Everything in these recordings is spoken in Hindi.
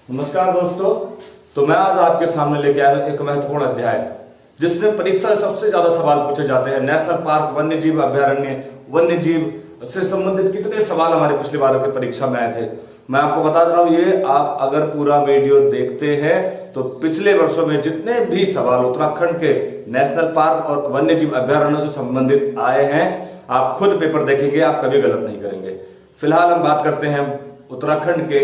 नमस्कार दोस्तों। तो मैं आज आपके सामने लेके आया हूं एक महत्वपूर्ण अध्याय जिससे परीक्षा सबसे ज्यादा सवाल पूछे जाते हैं। नेशनल पार्क, वन्य जीव अभ्यारण्य, वन्य जीव से संबंधित कितने सवाल हमारे पिछली बारों की परीक्षा में आए थे। मैं आपको बता दे रहा हूं, ये आप अगर पूरा वीडियो देखते हैं तो पिछले वर्षों में जितने भी सवाल उत्तराखंड के नेशनल पार्क और वन्य जीव अभ्यारण्यों से संबंधित आए हैं, आप खुद पेपर देखेंगे, आप कभी गलत नहीं करेंगे। फिलहाल हम बात करते हैं उत्तराखंड के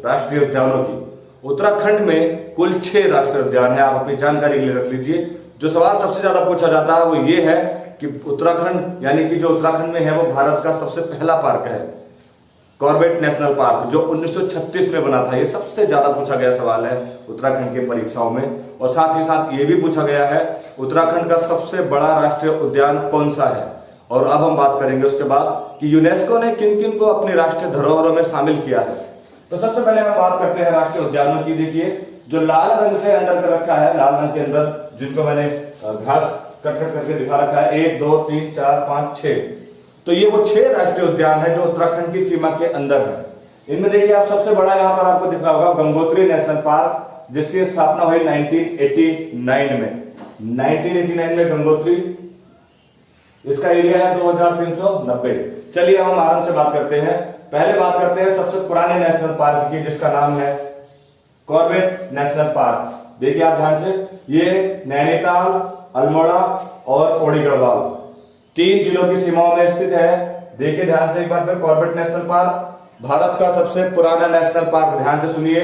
राष्ट्रीय उद्यानों की। उत्तराखंड में कुल 6 राष्ट्रीय उद्यान है। आप अपनी जानकारी के लिए रख लीजिए। जो सवाल सबसे ज्यादा पूछा जाता है वो ये है कि उत्तराखंड, यानी कि जो उत्तराखंड में है वो भारत का सबसे पहला पार्क है, कॉर्बेट नेशनल पार्क, जो 1936 में बना था। ये सबसे ज्यादा पूछा गया सवाल है उत्तराखंड के परीक्षाओं में। और साथ ही साथ ये भी पूछा गया है उत्तराखंड का सबसे बड़ा राष्ट्रीय उद्यान कौन सा है। और अब हम बात करेंगे उसके बाद कि यूनेस्को ने किन किन को अपनी राष्ट्रीय धरोहरों में शामिल किया है। तो सबसे पहले हम बात करते हैं राष्ट्रीय उद्यानों की। देखिए, जो लाल रंग से अंडर कर रखा है, लाल रंग के अंदर जिनको मैंने घास कट करके दिखा रखा है, 1 2 3 4 5 6, तो ये वो 6 राष्ट्रीय उद्यान है जो उत्तराखंड की सीमा के अंदर है। इनमें देखिए, आप सबसे बड़ा यहाँ पर आपको दिख रहा होगा गंगोत्री नेशनल पार्क, जिसकी स्थापना हुई 1989 में। 1989 में गंगोत्री, इसका एरिया है 2390। चलिए हम आराम से बात करते हैं। पहले बात करते हैं सबसे पुराने नेशनल पार्क की, जिसका नाम है कॉर्बेट नेशनल पार्क। देखिए आप ध्यान से, ये नैनीताल, अल्मोड़ा और पौड़ी गढ़वाल 3 जिलों की सीमाओं में स्थित है। देखिए ध्यान से एक बार फिर, कॉर्बेट नेशनल पार्क भारत का सबसे पुराना नेशनल पार्क। ध्यान से सुनिए,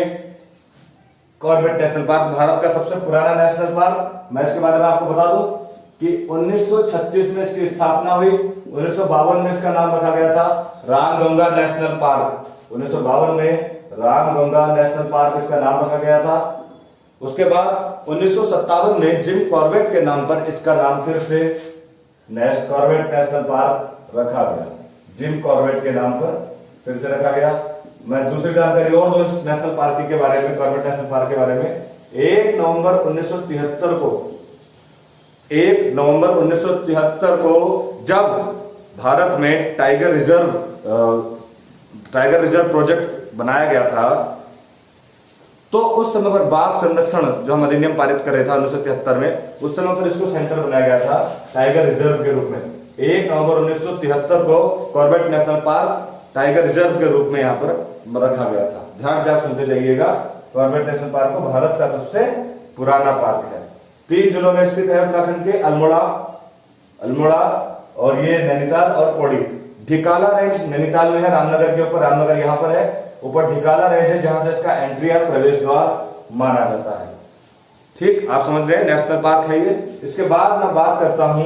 कॉर्बेट नेशनल पार्क भारत का सबसे पुराना नेशनल पार्क। मैं इसके बारे में आपको बता दूं कि 1936 में इसकी स्थापना हुई। 1952 में इसका नाम रखा गया था रामगंगा नेशनल पार्क। 1952 में रामगंगा नेशनल पार्क इसका नाम रखा गया था। उसके बाद 1957 में जिम कॉर्बेट के नाम पर इसका नाम फिर से कॉर्बेट नेशनल पार्क रखा गया। जिम कॉर्बेट के नाम पर फिर से रखा गया। मैं दूसरी जानकारी और दो इस नेशनल पार्क के बारे में, कॉर्बेट नेशनल पार्क के बारे में। 1 नवंबर 1973 को जब भारत में टाइगर रिजर्व प्रोजेक्ट बनाया गया था, तो उस समय पर बाघ संरक्षण जो हम अधिनियम पारित कर रहे थे 1973 में, उस समय पर इसको सेंटर बनाया गया था टाइगर रिजर्व के रूप में। 1 नवंबर 1973 को Corbett national park tiger reserve के रूप में यहाँ पर रखा गया था। ध्यान से आप सुनते जाइएगा। कॉर्बेट नेशनल पार्क को भारत का सबसे पुराना पार्क है। 3 जिलों में स्थित है उत्तराखंड के, अल्मोड़ा और ये नैनीताल और पौड़ी। ढिकाला रेंज नैनीताल में है, रामनगर के ऊपर, रामनगर यहाँ पर है। ऊपर ढिकाला रेंज है जहां से इसका एंट्री या प्रवेश द्वार माना जाता है। ठीक, आप समझ रहे हैं, नेशनल पार्क है ये। इसके बाद मैं बात करता हूं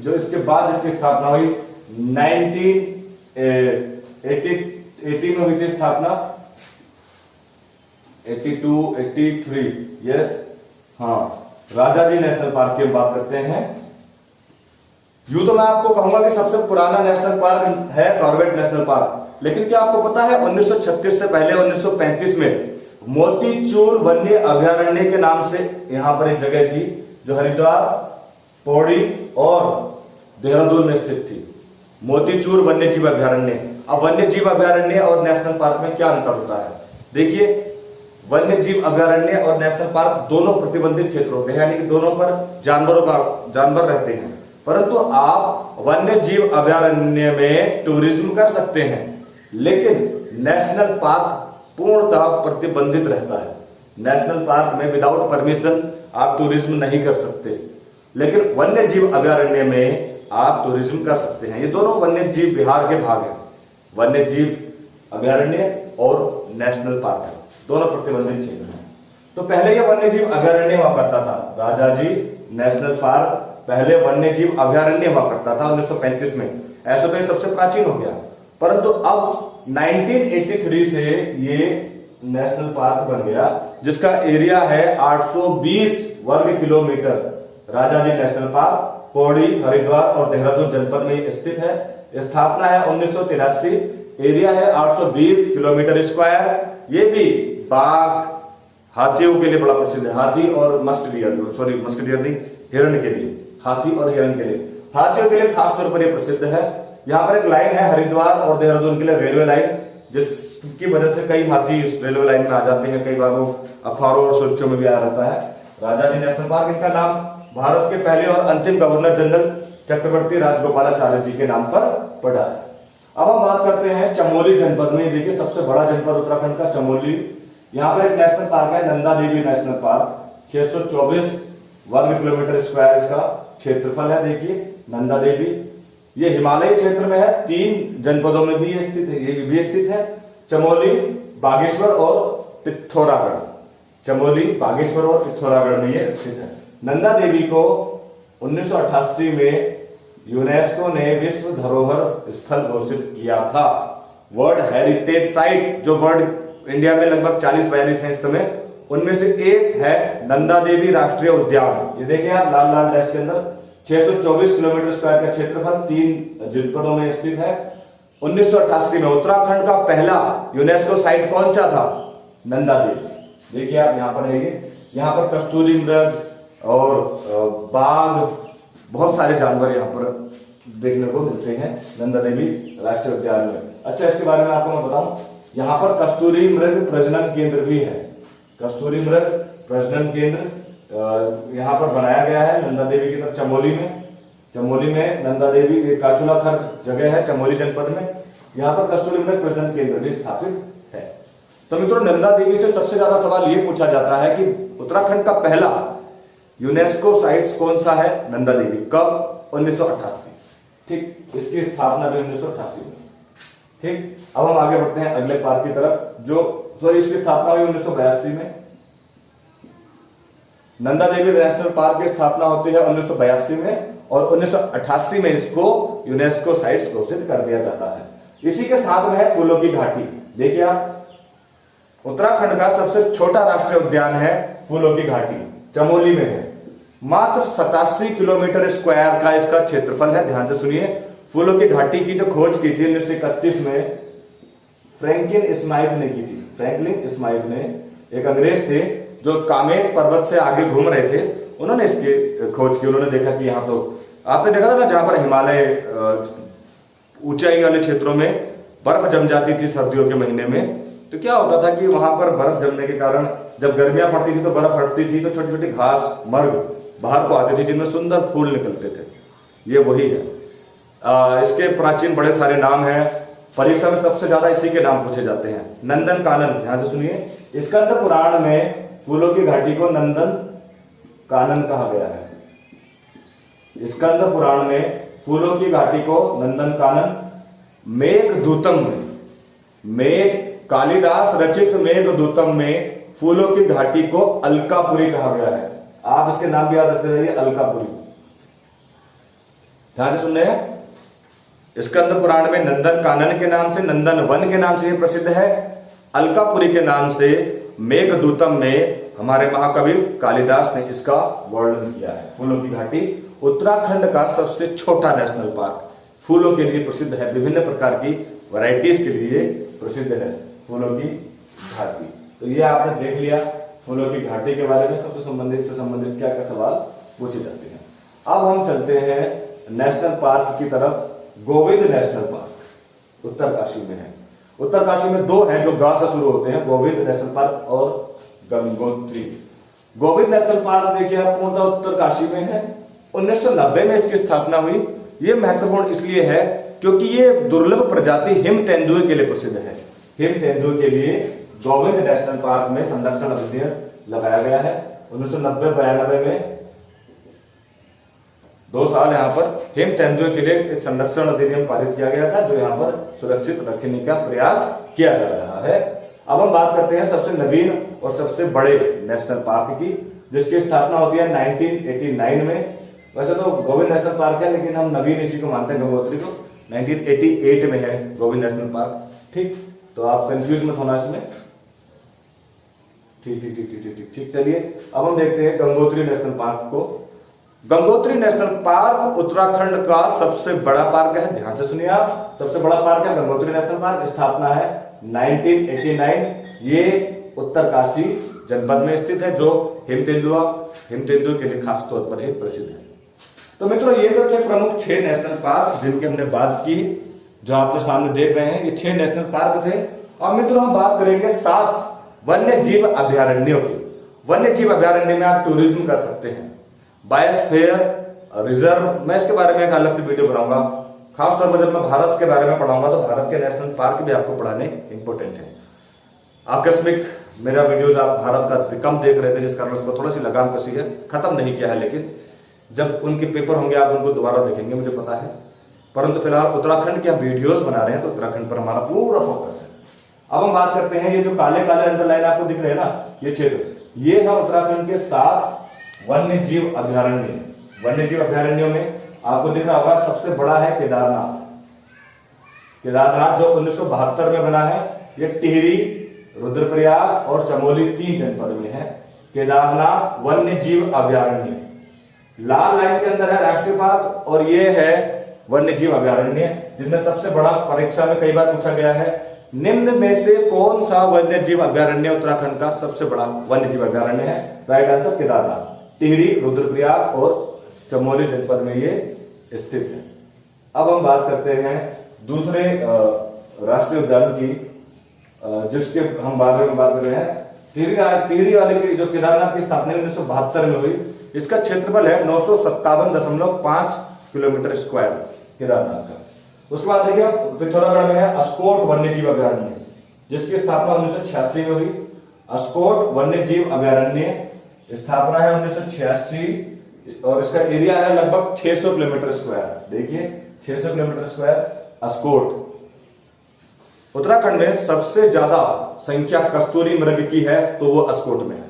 जो इसके बाद इसकी स्थापना हुई 1980 में हुई थी स्थापना, 82, 83, यस, हाँ, राजाजी नेशनल पार्क की बात करते हैं। यूं तो मैं आपको कहूंगा कि सबसे पुराना नेशनल पार्क है कॉर्बेट नेशनल पार्क, लेकिन क्या आपको पता है 1936 से पहले 1935 में मोतीचूर वन्य अभ्यारण्य के नाम से यहां पर एक जगह थी जो हरिद्वार, पौड़ी और देहरादून में स्थित थी। मोतीचूर वन्य जीव अभ्यारण्य। अब वन्य जीव अभ्यारण्य और नेशनल पार्क में क्या अंतर होता है? देखिए, वन्य जीव अभ्यारण्य और नेशनल पार्क दोनों प्रतिबंधित क्षेत्र होते हैं, यानी कि दोनों पर जानवर रहते हैं। परंतु आप वन्य जीव अभ्यारण्य में टूरिज्म कर सकते हैं, लेकिन नेशनल पार्क पूर्णतः प्रतिबंधित रहता है। नेशनल पार्क में विदाउट परमिशन आप टूरिज्म नहीं कर सकते, लेकिन वन्य जीव अभ्यारण्य में आप टूरिज्म कर सकते हैं। ये दोनों वन्य जीव विहार के भाग हैं, वन्य जीव अभ्यारण्य और नेशनल पार्क है, दोनों प्रतिबंधित क्षेत्र हैं। तो पहले ये वन्य जीव अभ्यारण्य हुआ करता था, राजाजी नेशनल पार्क पहले वन्य जीव अभ्यारण्य हुआ करता था 1935 में। ऐसा तो ये सबसे प्राचीन हो गया, परंतु अब 1983 से ये नेशनल पार्क बन गया, जिसका एरिया है 820 वर्ग kilometre. Rajaji national park Pauri, Haridwar और देहरादून जनपद में स्थित है। स्थापना है 1983। एरिया है 820 किलोमीटर स्क्वायर। ये भी बाघ, हाथियों के लिए बड़ा प्रसिद्ध है। हाथी और मस्क डियर नहीं, हिरण के लिए, हाथी और हिरण के लिए, हाथियों के लिए खास तौर पर यह प्रसिद्ध है। यहाँ पर एक लाइन है हरिद्वार और देहरादून के लिए, रेलवे लाइन, जिस इसकी वजह से कई हाथी उस रेलवे लाइन में आ जाते हैं, कई बार वो अखबारों और सुर्खियों में भी आ रहता है। राजाजी नेशनल पार्क, इनका नाम भारत के पहले और अंतिम गवर्नर जनरल चक्रवर्ती राजगोपालाचार्य जी के नाम पर पड़ा है। अब हम बात करते हैं चमोली जनपद में। देखिए सबसे बड़ा जनपद उत्तराखंड का चमोली, यहाँ पर एक नेशनल पार्क है नंदा देवी नेशनल पार्क। 624 वर्ग किलोमीटर स्क्वायर इसका क्षेत्रफल है। देखिए नंदा देवी, ये हिमालयी क्षेत्र में है, 3 जनपदों में भी स्थित है, ये भी स्थित है, चमोली, बागेश्वर और पिथौरागढ़। चमोली, बागेश्वर और पिथौरागढ़ में ये स्थित है। नंदा देवी को 1988 में यूनेस्को ने विश्व धरोहर स्थल घोषित किया था। वर्ल्ड हेरिटेज साइट, जो वर्ल्ड इंडिया में लगभग 40-42 है इस समय, उनमें से एक है नंदा देवी राष्ट्रीय उद्यान। ये देखिए आप लाल लाल डैश के अंदर 624 किलोमीटर स्क्वायर का क्षेत्रफल, 3 जनपदों में स्थित है। 1988 में उत्तराखंड का पहला यूनेस्को साइट कौन सा था? नंदा देवी। देखिए आप यहाँ पर है, ये यहाँ पर कस्तूरी मृग और बाघ, बहुत सारे जानवर यहाँ पर देखने को मिलते हैं नंदा देवी राष्ट्रीय उद्यान में। अच्छा, इसके बारे में आपको मैं बताऊं, यहाँ पर कस्तूरी मृग प्रजनन केंद्र भी है। कस्तूरी मृग प्रजनन केंद्र यहाँ पर बनाया गया है नंदा देवी की तरफ, चमोली में। चमोली में नंदा देवी काचुला खर्क जगह है चमोली जनपद में, यहाँ पर कस्तूरी मृग प्रजनन केंद्र भी स्थापित है। तो मित्रों, नंदा देवी से सबसे ज्यादा सवाल ये पूछा जाता है कि उत्तराखंड का पहला यूनेस्को साइट्स कौन सा है? नंदा देवी। कब? 1988। ठीक, इसकी स्थापना भी 1988 में। ठीक, अब हम आगे बढ़ते हैं अगले पार्क की तरफ, इसकी स्थापना हुई 1982 में। नंदा देवी नेशनल पार्क की स्थापना होती है 1982 में और 1988 में इसको यूनेस्को साइट्स घोषित कर दिया जाता है। इसी के साथ में है फूलों की घाटी। देखिए आप, उत्तराखंड का सबसे छोटा राष्ट्रीय उद्यान है फूलों की घाटी, चमोली में है। मात्र 87 किलोमीटर स्क्वायर का इसका क्षेत्रफल है। ध्यान से सुनिए, फूलों की घाटी की जो खोज की थी 1931 में फ्रैंकलिन स्माइथ ने की थी। फ्रैंकलिन स्माइथ ने, एक अंग्रेज थे जो कामेट पर्वत से आगे घूम रहे थे, उन्होंने इसकी खोज की। उन्होंने देखा कि यहाँ तो आपने देखा था ना, जहां पर हिमालय ऊंचाई वाले क्षेत्रों में बर्फ जम जाती थी सर्दियों के महीने में, तो क्या होता था कि वहां पर बर्फ जमने के कारण जब गर्मियां पड़ती थी तो बर्फ हटती थी, तो छोटी छोटी घास मर्ग बाहर को आते थे जिनमें सुंदर फूल निकलते थे। ये वही है। इसके प्राचीन बड़े सारे नाम हैं, परीक्षा में सबसे ज्यादा इसी के नाम पूछे जाते हैं। नंदन कानन, ध्यान से सुनिए, स्कंद पुराण में फूलों की घाटी को नंदन कानन कहा गया है। स्कंद पुराण में फूलों की घाटी को नंदन कानन, मेघदूतम में, कालिदास रचित मेघदूतम में फूलों की घाटी को अलकापुरी कहा गया है। आप इसके नाम भी याद रखते रहिए, अलकापुरी। ध्यान से सुन रहे हैं, स्कंद पुराण में नंदन कानन के नाम से, नंदन वन के नाम से यह प्रसिद्ध है। अलकापुरी के नाम से मेघदूतम में हमारे महाकवि कालिदास ने इसका वर्णन किया है। फूलों की घाटी उत्तराखंड का सबसे छोटा नेशनल पार्क, फूलों के लिए प्रसिद्ध है, विभिन्न प्रकार की वैरायटीज के लिए प्रसिद्ध है फूलों की घाटी। तो ये आपने देख लिया फूलों की घाटी के बारे में, सबसे संबंधित क्या क्या सवाल पूछे जाते हैं। अब हम चलते हैं नेशनल पार्क की तरफ। गोविंद नेशनल पार्क उत्तरकाशी में है। उत्तरकाशी में 2 हैं जो गा से शुरू होते हैं, गोविंद नेशनल पार्क और गंगोत्री। गोविंद नेशनल पार्क देखिए आप पूर्णतः उत्तरकाशी में है। 1990 में इसकी स्थापना हुई। यह महत्वपूर्ण इसलिए है क्योंकि ये दुर्लभ प्रजाति हिम तेंदुए के लिए प्रसिद्ध है। हिम तेंदुए के लिए गोविंद नेशनल पार्क में संरक्षण अधिनियम लगाया गया है। 1990-92 में 2 साल यहाँ पर हिम तेंदुए के लिए एक संरक्षण अधिनियम पारित किया गया था, जो यहाँ पर सुरक्षित रखने का प्रयास किया जा रहा है। अब हम बात करते हैं सबसे नवीन और सबसे बड़े नेशनल पार्क की, जिसकी स्थापना होती है 1989 में। वैसे तो गोविंद नेशनल पार्क है, लेकिन हम नवीन इसी को मानते हैं, गंगोत्री को। 1988 में है गोविंद नेशनल पार्क। ठीक, तो आप कंफ्यूज मत होना इसमें। ठीक, चलिए अब हम देखते हैं गंगोत्री नेशनल पार्क को। गंगोत्री नेशनल पार्क उत्तराखंड का सबसे बड़ा पार्क है। ध्यान से सुनिए आप, सबसे बड़ा पार्क है गंगोत्री नेशनल पार्क। स्थापना है 1989। ये उत्तरकाशी जनपद में स्थित है, जो हिम तेंदुआ के लिए खास तौर पर प्रसिद्ध है। तो मित्रों, ये तो थे प्रमुख 6 नेशनल पार्क जिनकी हमने बात की, जो आपके सामने देख रहे हैं। ये 6 नेशनल पार्क थे। अब मित्रों हम बात करेंगे 7 वन्य जीव अभ्यारण्यों की। वन्य जीव अभ्यारण्य में आप टूरिज्म कर सकते हैं, बायोस्फीयर रिजर्व, मैं इसके बारे में एक अलग से वीडियो बनाऊंगा। खासतौर पर जब मैं भारत के बारे में पढ़ाऊंगा तो भारत के नेशनल पार्क भी आपको पढ़ाने इंपॉर्टेंट है। आकस्मिक मेरा वीडियोज आप भारत का कम देख रहे थे, जिस कारण उसको थोड़ी सी लगाम कसी है, खत्म नहीं किया है, लेकिन जब उनके पेपर होंगे आप उनको दोबारा देखेंगे, मुझे पता है। परंतु फिलहाल उत्तराखंड के हम वीडियोस बना रहे हैं तो उत्तराखंड पर हमारा पूरा फोकस है। अब हम बात करते हैं, ये जो काले काले अंडरलाइन आपको दिख रहे हैं ना, ये क्षेत्र, ये है उत्तराखंड के 7 वन्य जीव अभ्यारण्य। वन्य जीव अभ्यारण्यों में आपको दिख रहा होगा सबसे बड़ा है केदारनाथ। केदारनाथ जो 1972 में बना है, ये टिहरी, रुद्रप्रयाग और चमोली 3 जनपद में है केदारनाथ वन्य जीव अभ्यारण्य। लाल लाइन के अंदर है राष्ट्रीय पार्क और ये है वन्य जीव अभ्यारण्य, जिसमें सबसे बड़ा परीक्षा में कई बार पूछा गया है, निम्न में से कौन सा वन्य जीव अभ्यारण्य उत्तराखंड का सबसे बड़ा वन्य जीव अभ्यारण्य है? राइट आंसर केदारनाथ, टिहरी, रुद्रप्रयाग और चमोली जनपद में ये स्थित है। अब हम बात करते हैं दूसरे राष्ट्रीय उद्यान की, जिसके हम बाद में बात कर रहे हैं। टिहरी वाले की जो केदारनाथ की स्थापना 1972 में हुई, इसका क्षेत्रफल है 957.5 किलोमीटर स्क्वायर केदारनाथ का। उसके बाद देखिए पिथौरागढ़ में है अस्कोट वन्य जीव अभ्यारण्य, जिसकी स्थापना 1986 में हुई। अस्कोट वन्य जीव अभ्यारण्य स्थापना है 1986 और इसका एरिया है लगभग 600 किलोमीटर स्क्वायर। देखिए 600 किलोमीटर स्क्वायर अस्कोट। उत्तराखंड में सबसे ज्यादा संख्या कस्तूरी मृग की है तो वो अस्कोट में है।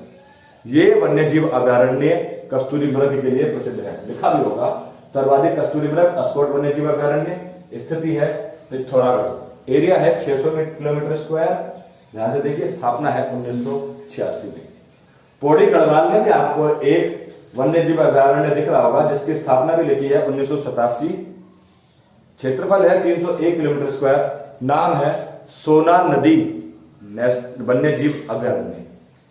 ये वन्य जीव अभ्यारण्य कस्तूरी मृग के लिए प्रसिद्ध है, लिखा भी होगा सर्वाधिक कस्तूरी मृग अस्कोट वन्य जीव अभ्यारण्य। स्थिति है पिथौरागढ़, एरिया है 600 किलोमीटर स्क्वायर। ध्यान से देखिए, स्थापना है 1986 में। पौड़ी गढ़वाल में भी आपको एक वन्य जीव अभ्यारण्य दिख रहा होगा, जिसकी स्थापना भी लिखी है 1987। क्षेत्रफल है 301 किलोमीटर स्क्वायर। नाम है सोना नदी वन्य जीव अभ्यारण्य।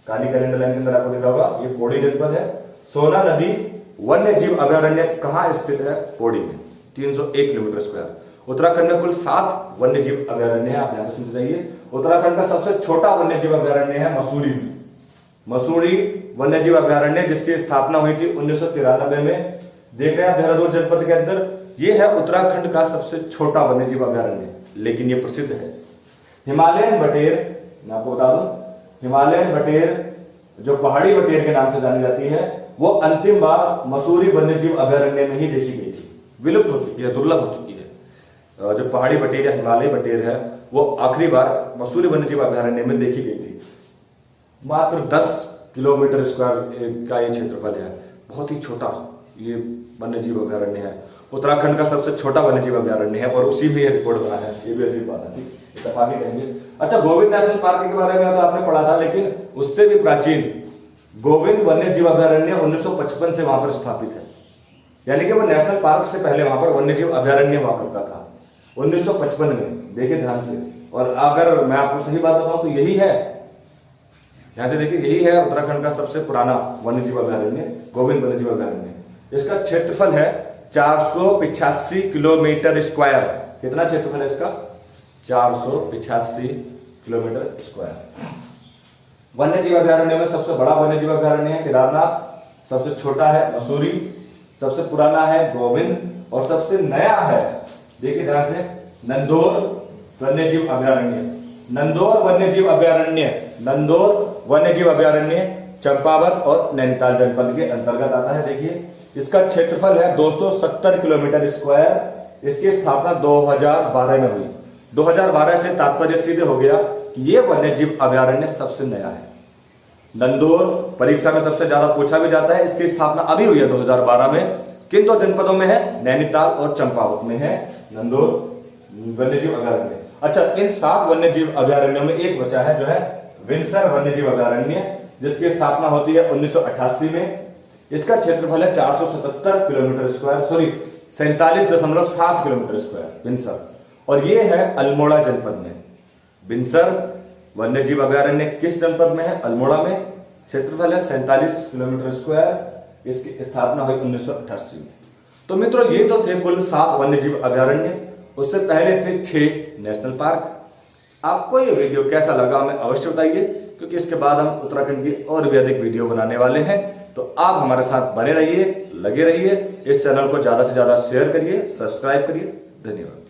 काली कैलेंडर लाइन के अंदर आपको दिख रहा होगा, ये पौड़ी जनपद है। सोना नदी वन्य जीव अभ्यारण्य कहाँ स्थित है? पौड़ी में, 301 किलोमीटर स्क्वायर। उत्तराखंड में कुल 7 वन्य जीव अभ्यारण्य है, आप ध्यान से सुनते जाइए। उत्तराखंड का सबसे छोटा वन्य जीव अभ्यारण्य है मसूरी में, मसूरी वन्य जीव अभ्यारण्य, जिसकी स्थापना हुई थी 1993 में। देख रहे हैं आप देहरादून जनपद के अंदर। यह है उत्तराखंड का सबसे छोटा वन्य जीव अभ्यारण्य, लेकिन यह प्रसिद्ध है। हिमालयन बटेर, मैं आपको बता दूं, हिमालयन बटेर जो पहाड़ी बटेर के नाम से जानी जाती है, वो अंतिम बार मसूरी वन्य जीव अभ्यारण्य में ही देखी गई थी। विलुप्त हो चुकी है, दुर्लभ हो चुकी है। जो पहाड़ी बटेर या हिमालय बटेर है, वो आखिरी बार मसूरी वन्य जीव अभ्यारण्य में देखी गई थी। मात्र 10 किलोमीटर स्क्वायर का ये क्षेत्रफल है, बहुत ही छोटा ये वन्य जीव अभ्यारण्य है। उत्तराखंड का सबसे छोटा वन्य जीव अभ्यारण्य है और उसी में ये रिकॉर्ड बना है। ये भी अजीब बात है, इत्तेफाकी कहेंगे। अच्छा, गोविंद नेशनल पार्क के बारे में तो आपने पढ़ा था, लेकिन उससे भी प्राचीन गोविंद वन्य जीव अभ्यारण्य 1955 से वहां पर स्थापित है। यानी कि वो नेशनल पार्क से पहले वहां पर वन्य जीव अभ्यारण्य हुआ करता था 1955 में। देखिए ध्यान से, और अगर मैं आपको सही बात बताऊं तो यही है, यहां से देखिए, यही है उत्तराखंड का सबसे पुराना वन्य जीव अभ्यारण्य, गोविंद वन्य जीव अभ्यारण्य। इसका क्षेत्रफल है 485 किलोमीटर स्क्वायर। कितना क्षेत्रफल है इसका? 485 किलोमीटर स्क्वायर। वन्य जीव अभ्यारण्य में सबसे बड़ा वन्य जीव अभ्यारण्य है केदारनाथ, सबसे छोटा है मसूरी, सबसे पुराना है गोविंद और सबसे नया है, देखिए ध्यान से, नंदोर वन्य जीव अभ्यारण्य। नंदोर वन्य जीव अभ्यारण्य, नंदोर वन्य जीव अभ्यारण्य चंपावत और नैनीताल जनपद के अंतर्गत आता है। देखिए इसका क्षेत्रफल है 270 किलोमीटर स्क्वायर। इसकी स्थापना 2012 में हुई। 2012 से तात्पर्य सीधे हो गया कि ये वन्य जीव अभ्यारण्य सबसे नया है। नंदोर परीक्षा में सबसे ज्यादा पूछा भी जाता है। इसकी स्थापना अभी हुई है 2012 में। किन 2 जनपदों में है? नैनीताल और चंपावत में है नंदोर वन्य जीव अभ्यारण्य। अच्छा, इन 7 वन्य जीव अभ्यारण्यों में एक बचा है, जो है विंसर वन्य जीव अभ्यारण्य, जिसकी स्थापना होती है 1988 में। इसका क्षेत्रफल है 477 kilometre square, sorry 47.7 kilometre square Windsor, और ये है अल्मोड़ा जनपद में। विंसर वन्य जीव अभ्यारण्य किस जनपद में है? अल्मोड़ा में। क्षेत्रफल है 47 किलोमीटर स्क्वायर। इसकी स्थापना हुई 1988 में। तो मित्रों, ये तो थे कुल 7 वन्य जीव अभ्यारण्य। उससे पहले थे 6 नेशनल पार्क। आपको ये वीडियो कैसा लगा हमें अवश्य बताइए, क्योंकि इसके बाद हम उत्तराखंड की और भी अधिक वीडियो बनाने वाले हैं। तो आप हमारे साथ बने रहिए, लगे रहिए, इस चैनल को ज्यादा से ज्यादा शेयर करिए, सब्सक्राइब करिए। धन्यवाद।